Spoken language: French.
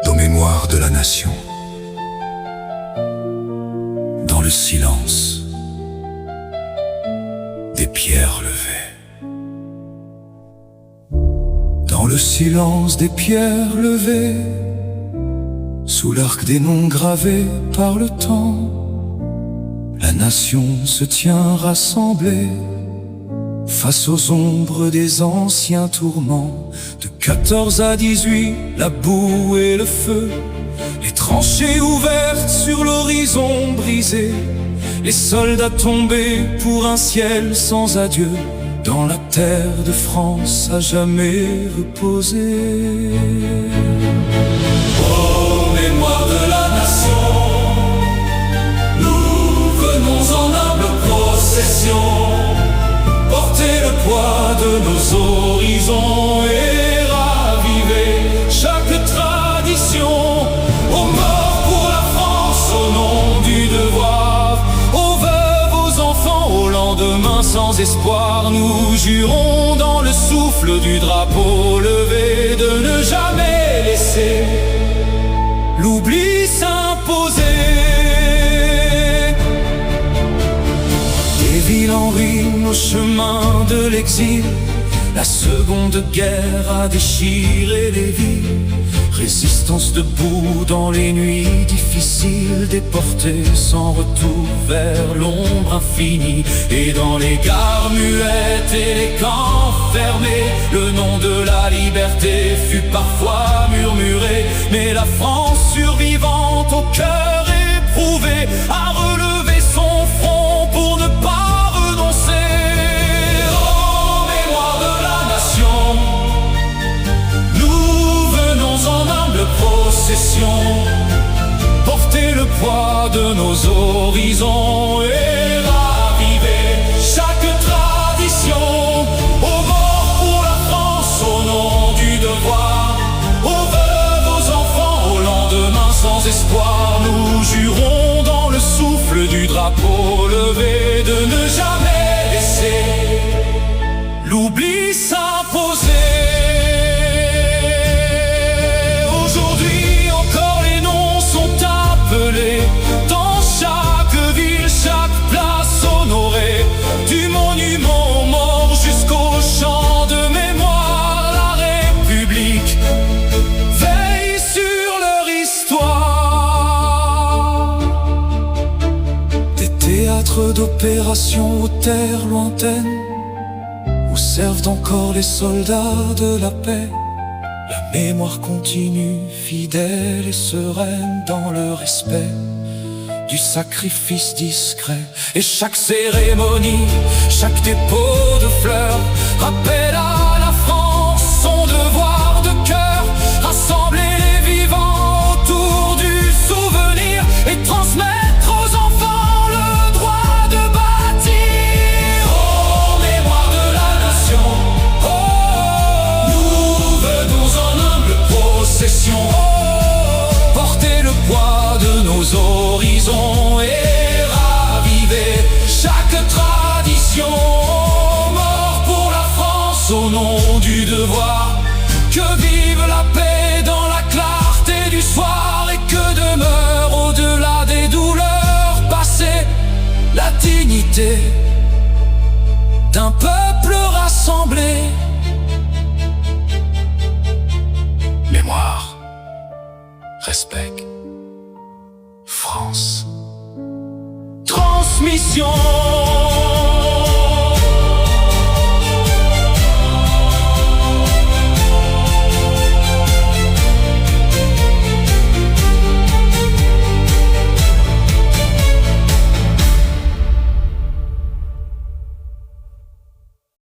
Nos mémoires de la nation, dans le silence des pierres levées. Dans le silence des pierres levées, sous l'arc des noms gravés par le temps, la nation se tient rassemblée face aux ombres des anciens tourments. De 14 à 18, la boue et le feu, les tranchées ouvertes sur l'horizon brisé, les soldats tombés pour un ciel sans adieu, dans la terre de France à jamais reposer. Ô mémoire de la nation, nous venons en humble procession, porter le poids de nos horizons et raviver chaque tradition. Aux morts pour la France, au nom du devoir, aux veuves, aux enfants, au lendemain sans espoir, nous jurons dans le souffle du drapeau levé de ne jamais laisser l'oubli s'imposer. Des villes en ruine au chemin de l'exil, la seconde guerre a déchiré les vies. Résistance debout dans les nuits difficiles, déportés sans retour vers l'ombre infinie. Et dans les gares muettes et les camps fermés, le nom de la liberté fut parfois murmuré. Mais la France survivante au cœur éprouvé a relevé son front pour ne pas renoncer. En mémoire de la nation, nous venons en humble procession, porter le poids de nos horizons et raviver chaque tradition. Aux morts pour la France, au nom du devoir, aux veuves, aux enfants, au lendemain sans espoir, nous jurons dans le souffle du drapeau levé de ne jamais laisser l'oubli s'imposer. Aujourd'hui encore les noms sont appelés, dans chaque ville, chaque place honorée, du monument aux morts jusqu'au champ de mémoire. La République veille sur leur histoire. Des théâtres d'opérations aux terres lointaines, où servent encore les soldats de la paix. La mémoire continue, fidèle et sereine, dans le respect du sacrifice discret. Et chaque cérémonie, chaque dépôt de fleurs rappelle à la France son devoir de cœur. Rassembler les vivants autour du souvenir et transmettre aux enfants le droit de bâtir. Oh, mémoire de la nation, oh, nous venons en humble procession, oh, porter le poids de nos horizons et raviver chaque tradition. Mort pour la France, au nom du devoir, que vive la paix dans la clarté du soir, et que demeure au-delà des douleurs passées la dignité d'un peuple rassemblé. Mémoire, respect, France. Transmission.